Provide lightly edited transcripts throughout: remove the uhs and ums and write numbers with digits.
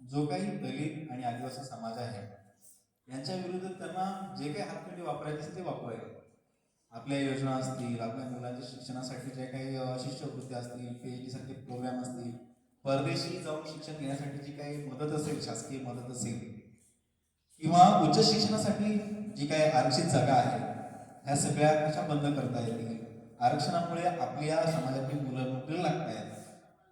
जो काही दलित आणि आदिवासी समाज आहे यांच्या विरुद्ध त्यांना जे काही हातखंडे वापरायचे असते ते वापरायचे. आपल्या योजना असतील, आपल्या मुलांच्या शिक्षणासाठी जे काही शिष्यवृत्ती असतील, PhD सारखे प्रोग्राम असतील, परदेशी जाऊन शिक्षण घेण्यासाठी जी काही मदत असेल, शासकीय मदत असेल, किंवा उच्च शिक्षणासाठी जी काही आरक्षित जागा आहे ह्या सगळ्या कशा बंद करता येतील. आरक्षणामुळे आपल्या समाजातील मुलं नोकरीला लागत आहेत,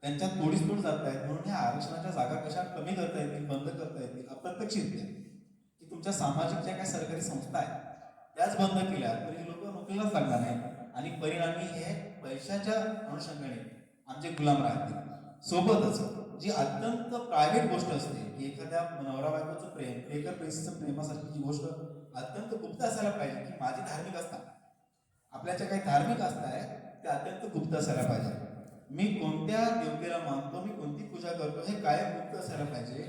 त्यांच्यात तोडीस जात आहेत, म्हणून ह्या आरक्षणाच्या जागा कशा कमी करता येतील, बंद करता येतील अप्रत्यक्षरित्या, की तुमच्या सामाजिक ज्या काही सरकारी संस्था आहेत त्याच बंद केल्या तरी लोक नोकरीलाच लागणार नाही आणि परिणामी हे पैशाच्या अनुषंगाने आमचे गुलाम राहतील. सोबतच जी अत्यंत प्रायव्हेट गोष्ट असते की एखाद्या नवरा बायकोचं प्रेम, एकर पैसेचं प्रेमासारखी जी गोष्ट अत्यंत गुप्त असायला पाहिजे, की माझी धार्मिक आस्था, आपल्या ज्या काही धार्मिक आस्था आहे त्या अत्यंत गुप्त असायला पाहिजे. मी कोणत्या देवतेला मानतो, मी कोणती पूजा करतो हे कायम गुप्त असायला पाहिजे.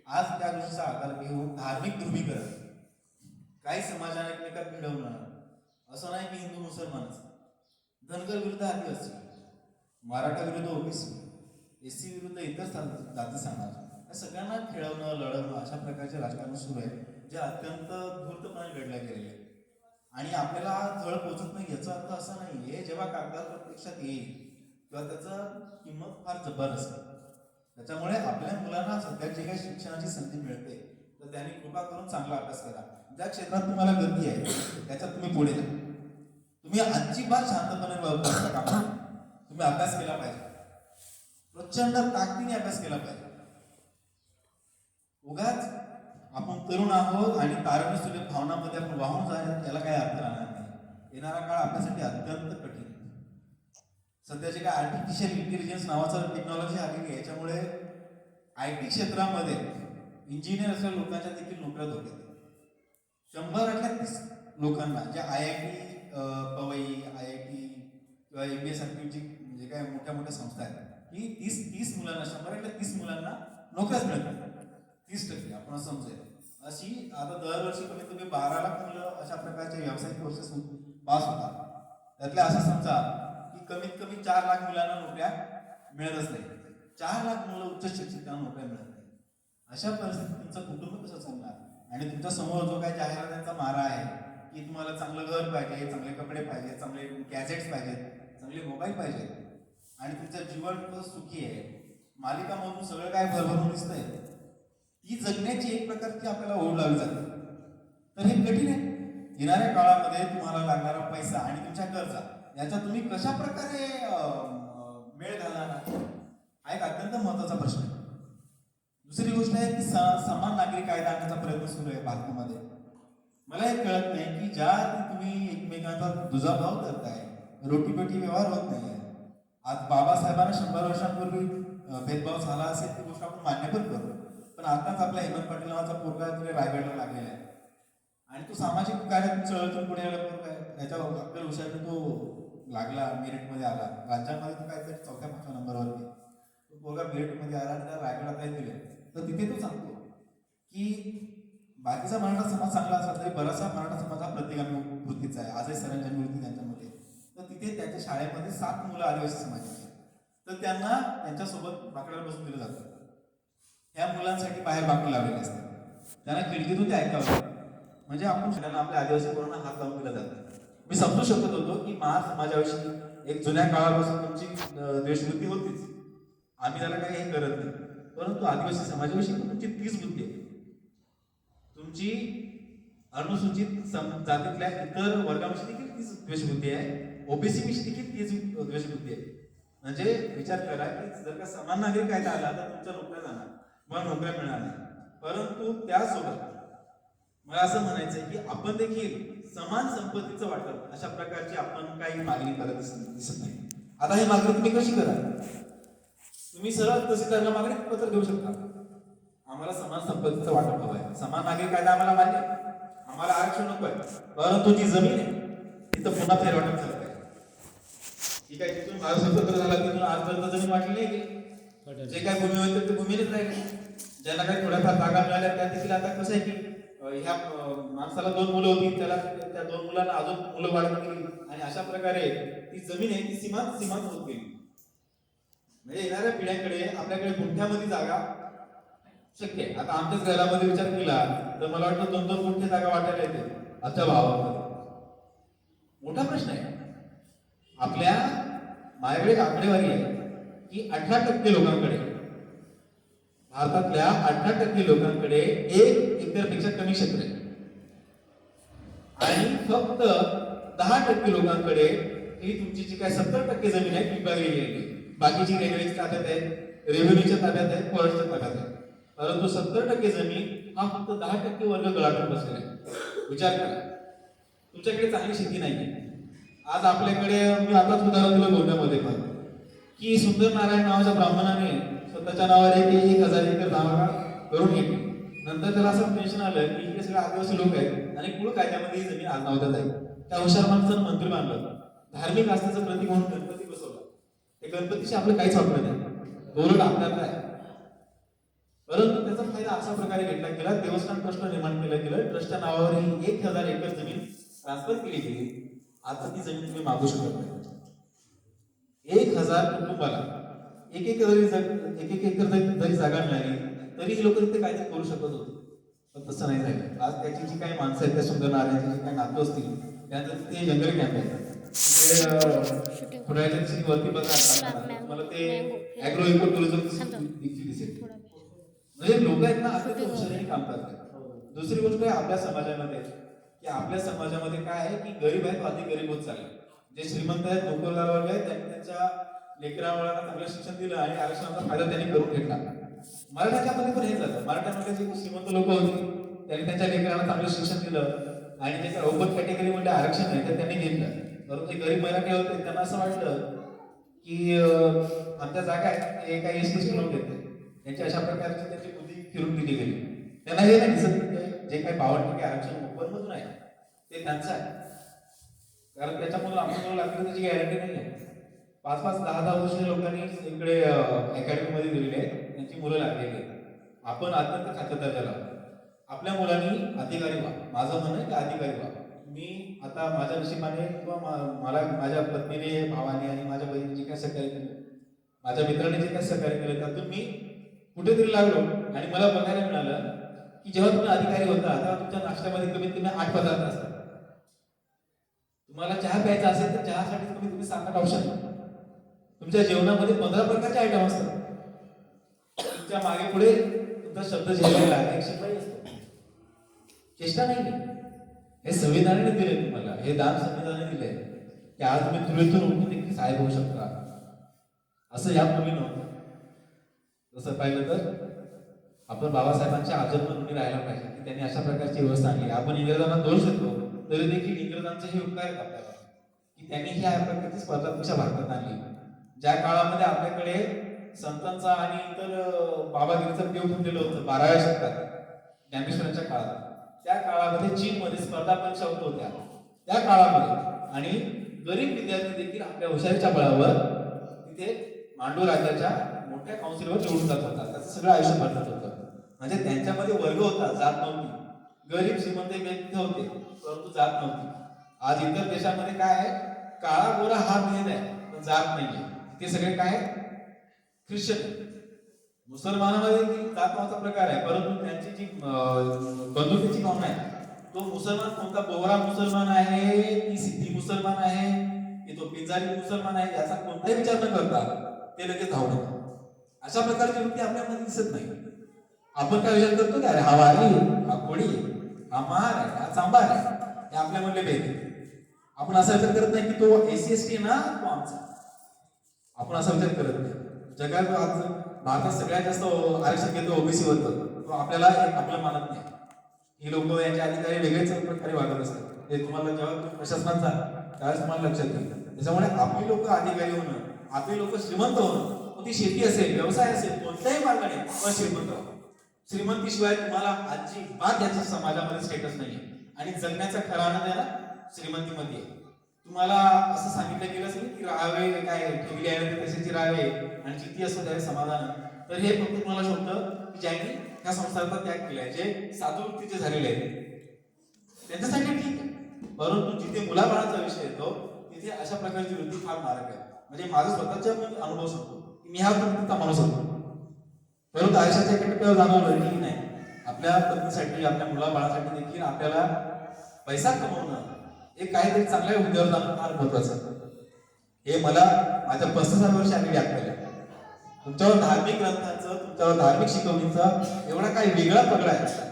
आज त्या गोष्टीचा आधार घेऊन धार्मिक ध्रुवीकरण, काही समाजाने एकमेकात मिळवणं, असं नाही की हिंदू मुसलमानच, धनगर विरुद्ध आदिवासी, मराठा विरुद्ध ओबीसी, SC विरुद्ध इतर जाती समाज, या सगळ्यांना खेळवणं, लढवणं अशा प्रकारचे राजकारण सुरू आहे जे अत्यंत धूर्तपणे घडल्या गेलेले. आणि आपल्याला झळ पोचत नाही याचा अर्थ असा नाही आहे जेव्हा कागदात प्रत्यक्षात येईल तेव्हा त्याचं किंमत फार जबर असेल. त्याच्यामुळे आपल्या मुलांना सध्या जे काही शिक्षणाची संधी मिळते तर त्यांनी कृपा करून चांगला अभ्यास करा. ज्या क्षेत्रात तुम्हाला गती आहे त्याच्यात तुम्ही पुढे जा. तुम्ही अजिबात शांतपणे बसता कामा नये. तुम्ही अभ्यास केला पाहिजे, प्रचंड ताकदीने अभ्यास केला पाहिजे. उगाच आपण तरुण आहोत आणि तारुण्य भावनामध्ये आपण वाहून जाण्यात याला काही अर्थ राहणार नाही. येणारा काळ आपल्यासाठी अत्यंत कठीण. सध्या जे काय आर्टिफिशियल इंटेलिजन्स नावाचं टेक्नॉलॉजी आलेली आहे याच्यामुळे IT क्षेत्रामध्ये इंजिनियर असलेल्या लोकांच्या देखील नोकऱ्या धोक्यात. 100 लोकांना ज्या IIT पवई, IIT किंवा MBA सारखी जी म्हणजे काय मोठ्या मोठ्या संस्था आहेत की 30 मुलांना 100 मुलांना नोकऱ्याच मिळतात. 30% आपण समजेल अशी आता दरवर्षी कमीत कमी 12 लाख मुलं अशा प्रकारचे व्यावसायिक कोर्सेस पास होतात. त्यातले असं समजा की कमीत कमी 4 लाख मुलांना नोकऱ्या मिळतच नाही. 4 लाख मुलं उच्च शिक्षितांना नोकऱ्या मिळत नाही. अशा परिस्थितीत तुमचं कुटुंब कसं चालणार? आणि तुमच्या समोर जो काही जाहिरातींचा मारा आहे की तुम्हाला चांगलं घर पाहिजे, चांगले कपडे पाहिजे, चांगले गॅजेट्स पाहिजेत, चांगले मोबाईल पाहिजेत आणि तुमचं जीवन सुखी आहे, मालिकामधून सगळं काय भरभरून दिसतंय, ती जगण्याची एक प्रकारची आपल्याला ओढ लावली जाते. तर हे कठीण आहे. येणाऱ्या काळामध्ये तुम्हाला लागणारा पैसा आणि तुमच्या गरजा याचा तुम्ही कशा प्रकारे मेळ घालणार हा एक अत्यंत महत्वाचा प्रश्न आहे. दुसरी गोष्ट आहे की समान नागरिक कायदा आणण्याचा प्रयत्न सुरू आहे भारतामध्ये. मला हे कळत नाही की ज्या तुम्ही एकमेकांचा दुजाभाव करताय, रोटीपेटी व्यवहार होत नाहीये. आज बाबासाहेबांना 100 वर्षांपूर्वी भेदभाव झाला असेल ती गोष्ट आपण मान्य पण करू, पण आताच आपला हेमंत पाटील नावाचा पोरगा तिथे रायगडला लागलेला आहे आणि तो सामाजिक कार्यात चळवळीतून पुढे आला पोरगा आहे. त्याच्या आपल्या हुशारीने तो लागला, मेरिटमध्ये आला. राज्यामध्ये तो काहीतरी 4-5 नंबरवरती तो पोरगा मेरिटमध्ये आला, त्याला रायगडात काही दिले. तर तिथे तो सांगतो की बाकीचा मराठा समाज चांगला असला तरी बराचसा मराठा समाज हा प्रतिगामी वृत्तीचा आहे. आजही सरांजनी वृत्ती त्यांच्यामध्ये. तर तिथे त्याच्या शाळेमध्ये 7 मुलं आदिवासी समाजाची, तर त्यांना त्यांच्यासोबत बाकड्यावर बसून दिलं जातं. ह्या मुलांसाठी बाहेर बाकडे लावलेले असतात, त्यांना खिडकीतून ते ऐकावं. म्हणजे आपण सगळ्यांना आपल्या आदिवासी पोरांना हात लावून दिला जातं. मी समजू शकत होतो की महार समाजाविषयी एक जुन्या काळापासून तुमची द्वेषवृत्ती होतीच, आम्ही त्याला काही हे करत नाही, परंतु आदिवासी समाजाविषयी तुमची तीच बुद्धी आहे. तुमची अनुसूचित जातीतल्या इतर वर्गाविषयी देखील तीच द्वेषबुद्धी आहे, OBC विषयी देखील तीच द्वेषबुद्धी आहे. म्हणजे विचार करा की जर का समान नागरिक कायदा आला तर तुमच्या नोकऱ्या जाणार, मग नोकऱ्या मिळणार नाही. परंतु त्यासोबत मला असं म्हणायचंय की आपण देखील समान संपत्तीचं वाटप अशा प्रकारची आपण काही मागणी करत दिसत नाही. आता ही मागणी तुम्ही कशी करा? तुम्ही सरळ तहसीलदारला मागणी पत्र देऊ शकता, आम्हाला समान संपत्तीचं वाटप हवं आहे, समान नागरिक कायदा आम्हाला मान्य, आम्हाला आरक्षण नको आहे, परंतु जी जमीन आहे तिथं पुन्हा फेरवाटप झालं पाहिजे. ठीक आहे, तिथून भारत स्वतंत्र झाला तिथून आजपर्यंत जमीन वाटली नाही, जे काही भूमी होते ते भूमीनेच राहिले. ज्यांना काही थोड्याफार जागा मिळाल्या त्या देखील आता कसं आहे की ह्या माणसाला 2 मुलं होती, त्याला त्या 2 मुलांना अजून मुलं वाढत गेली आणि अशा प्रकारे ती जमीन आहे ती सीमांत होत गेली. म्हणजे येणाऱ्या पिढ्यांकडे आपल्याकडे गुंठ्यामध्ये जागा शक्य आहे. आता आमच्याच घरामध्ये विचार केला तर मला वाटतं 2-2 कोटी जागा वाटायला येते आजच्या भावामध्ये. मोठा प्रश्न आहे. आपल्या माझ्याकडे एक आकडेवारी आहे की 18% लोकांकडे, भारतातल्या 18% लोकांकडे 1 एकरपेक्षा कमी क्षेत्र आहे आणि फक्त 10% लोकांकडे ही तुमची जी काय 70% जमीन आहे ती विभागली गेली. बाकीची रेल्वेच्या ताब्यात आहे, रेव्हेन्यूच्या ताब्यात आहे, फॉरेस्टच्या ताब्यात आहे. परंतु 70% जमीन हा फक्त 10% वर्ग गळाटून बसलेला आहे. विचार करा, तुमच्याकडे चांगली शेती नाही. आज आपल्याकडे मी आताच उदाहरण दिलं बोलण्यामध्ये पण की सुंदर नारायण नावाच्या ब्राह्मणाने स्वतःच्या नावावर 1,000 एकर जागा करून घेतली. नंतर त्याला असं टेन्शन आलं की हे सगळे आदिवासी लोक आहेत आणि कुळ कायद्यामध्ये ही जमीन आजमावतात आहे. त्या हुशार माणसानं मंत्री बांधलं, धार्मिक आस्थेचं प्रतीक म्हणून गणपती बसवला. ते गणपतीशी आपलं काहीच वापरत नाही, उलट आपल्याला आहे. परंतु त्याचा फायदा अशा प्रकारे घेतला गेला, देवस्थान ट्रस्ट निर्माण केलं गेलं, ट्रस्टच्या नावावर 1,000 एकर जमीन ट्रान्सफर केली गेली. आता ती जमीन तुम्ही मागू शकत नाही. 1,000 कुटुंबाला एक एक एकर जरी जागा मिळाली तरी ही लोक तिथे काहीतरी करू शकत होते, पण तसं नाही झालं. आज त्याची जी काही माणसं आहेत त्या सुंदर नारायणची जी काही नातं असतील त्यानंतर ते जंगल कॅम्प आहे पुण्याच्या वरती बघा तुम्हाला ते ॲग्रो इको टुरिझम दिसेल. म्हणजे लोक आहेत ना आता ते हुशारीने काम करतात. दुसरी गोष्ट आहे आपल्या समाजामध्ये की आपल्या समाजामध्ये काय आहे की गरीब आहेत अधिक गरीब होत चालले. जे श्रीमंत आहेत नोकरदार वर्ग आहेत त्यांनी त्यांच्या लेकरामुळांना चांगलं शिक्षण दिलं आणि आरक्षणाचा फायदा त्यांनी करून घेतला. मराठ्यामध्ये पण हे झालं. मराठ्यामध्ये जे श्रीमंत लोक होती त्यांनी त्यांच्या लेकरांना चांगलं शिक्षण दिलं आणि जे ओपन कॅटेगरी मध्ये आरक्षण आहे ते त्यांनी घेतलं. परंतु जे गरीब मराठी होते त्यांना असं वाटलं की आमच्या जागा आहेत ते काही एसटी लोक घेते. त्यांची अशा प्रकारची त्यांची बुद्धी फिरून दिली गेली. त्यांना हे नाही दिसत जे काही 52% आरक्षण ओपन मधून आहे ते त्यांचं आहे, कारण त्याच्यामुळे आपल्याला लागली त्याची गॅरंटी नाही आहे. 5-5, 10-10 वर्ष लोकांनी इकडे अकॅडमीमध्ये दिलेले आहेत, त्यांची मुलं लागलेली आहेत. आपण अत्यंत खात्रीदार झाला आपल्या मुलांनी अधिकारी व्हा. माझं म्हणणं आहे की अधिकारी व्हा. मी आता माझ्या नशिबाने किंवा मला माझ्या पत्नीने, भावाने आणि माझ्या बहिणीने जे काय सहकार्य केलं, माझ्या मित्राने जे काय सहकार्य केलं त्यातून मी कुठेतरी लागलो आणि मला बघायला मिळालं की जेव्हा तुम्ही अधिकारी होता तेव्हा तुमच्या नाश्त्यामध्ये कमीत कमी 8 पदार्थ असतात. तुम्हाला चहा प्यायचा असेल तर चहासाठी कमीत कमी 7-8 ऑप्शन. तुमच्या जेवणामध्ये 15 प्रकारचे आयटम असतात. तुमच्या मागे पुढे तुमचा शब्द झेललेला आहे, एक शब्दही असतो. चेष्टा नाही, हे संविधानाने दिले तुम्हाला, हे दान संविधानाने दिले की आज तुम्ही तुळीतून उठून देखील साहेब होऊ शकता. असं यापूर्वी नव्हतं. जसं पाहिलं तर आपण बाबासाहेबांच्या आजन्म ऋणी राहायला पाहिजे की त्यांनी अशा प्रकारची व्यवस्था आणली. आपण इंग्रजांना दोष देतो तरी देखील इंग्रजांचे हे उपकार आहेत आपल्याला की त्यांनी ह्या प्रकारची स्पर्धा परीक्षा भारतात आणली. ज्या काळामध्ये आपल्याकडे संतांचा आणि इतर बाबागिरीचं देव ठेवलेलं होतं 12व्या शतकात ज्ञानेश्वरांच्या काळात, त्या काळामध्ये चीनमध्ये स्पर्धा परीक्षा होत होत्या त्या काळामध्ये. आणि गरीब विद्यार्थी देखील आपल्या हुशारीच्या बळावर तिथे मांडू राज्याच्या मोठ्या काउन्सिलवर निवडून जात होता. त्याचं सगळं आयुष्य भारतात होतं. म्हणजे त्यांच्यामध्ये वर्ग होता, जात नव्हती. गरीब श्रीमंत व्यक्ती होते परंतु जात नव्हती. आज इतर देशामध्ये काय आहे, काळा गोरा हा भेद आहे पण जात नाहीये. ते सगळे काय ख्रिश्चन. मुसलमानामध्ये जात नावाचा प्रकार आहे परंतु त्यांची जी बंधुतेची भावना आहे, तो मुसलमान कोणता बोहरा मुसलमान आहे की सिद्धी मुसलमान आहे की तो पिंजारी मुसलमान आहे याचा कोणताही विचार न करता ते लगेच धावतात. अशा प्रकारची वृत्ती आपल्यामध्ये दिसत नाही. आपण काय विचार करतो की अरे हा वारी आहे, हा कोळी आहे, हा महार आहे, हा चांबार आहे, हे आपल्यामधले भेद आहे. आपण असा विचार करत नाही की तो SC/ST ना तो आमचा. आपण असा विचार करत नाही. जगात आज भारतात सगळ्यात जास्त आरक्षण घेतो OBC वरचं, तो आपल्याला आपलं मानत नाही. ही लोक यांचे अधिकारी वेगळेच प्रकारे वागत असतात. ते तुम्हाला जेव्हा तुम्ही प्रशासनात जा त्यावेळेस तुम्हाला लक्षात येईल. त्याच्यामुळे आपली लोक अधिकारी होणं, आपली लोक श्रीमंत होणं, ती शेती असेल, व्यवसाय असेल, कोणत्याही मार्गाने श्रीमंत राहा. श्रीमंतीशिवाय तुम्हाला अजिबात याच्या समाजामध्ये स्टेटस नाहीये. आणि जगण्याचा खरा आनंद आहे ना श्रीमंतीमध्ये आहे. तुम्हाला असं सांगितलं गेलं असेल की राहावे काय ठेवली आहे तशाची राहावे आणि जिती असतो त्यावेळी समाधान. तर हे फक्त तुम्हाला शोधतं की ज्यांनी ह्या संसाराचा त्याग केलाय, जे साधू वृत्तीचे झालेले आहेत त्यांच्यासाठी ठीक आहे. परंतु जिथे मुलाबाळाचा विषय येतो तिथे अशा प्रकारची वृत्ती फार मारक आहे. म्हणजे माझा स्वतःचा अनुभव सांगतो की मी ह्या वृत्तीचा माणूस होतो. परंतु आयुष्याच्या एका टप्प्यावर जाणवलं की नाही, आपल्या पत्नीसाठी, आपल्या मुलाबाळासाठी देखील आपल्याला पैसा कमवणं हे काहीतरी चांगल्या हुद्द्यावर जाणं फार महत्वाचं. हे मला माझ्या 35 वर्ष आलेली आठवलं. तुमच्यावर धार्मिक ग्रंथांचं, तुमच्यावर धार्मिक शिकवणीचा एवढा काही वेगळा पगडा आहे.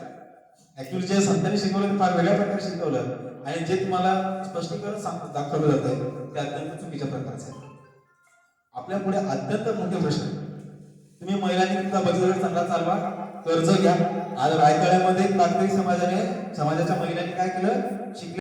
ऍक्च्युअली जे संतांनी शिकवलं ते फार वेगळ्या प्रकारे शिकवलं, आणि जे तुम्हाला स्पष्टीकरण दाखवलं जात आहे ते अत्यंत चुकीच्या प्रकारचं आहे. आपल्या पुढे अत्यंत मोठे प्रश्न आहेत. तुम्ही महिलांनी तुमचा बचत चांगला चालवा, कर्ज घ्या. आज रायतळ्यामध्ये कातकरी समाजाच्या महिलांनी काय केलं, शिकले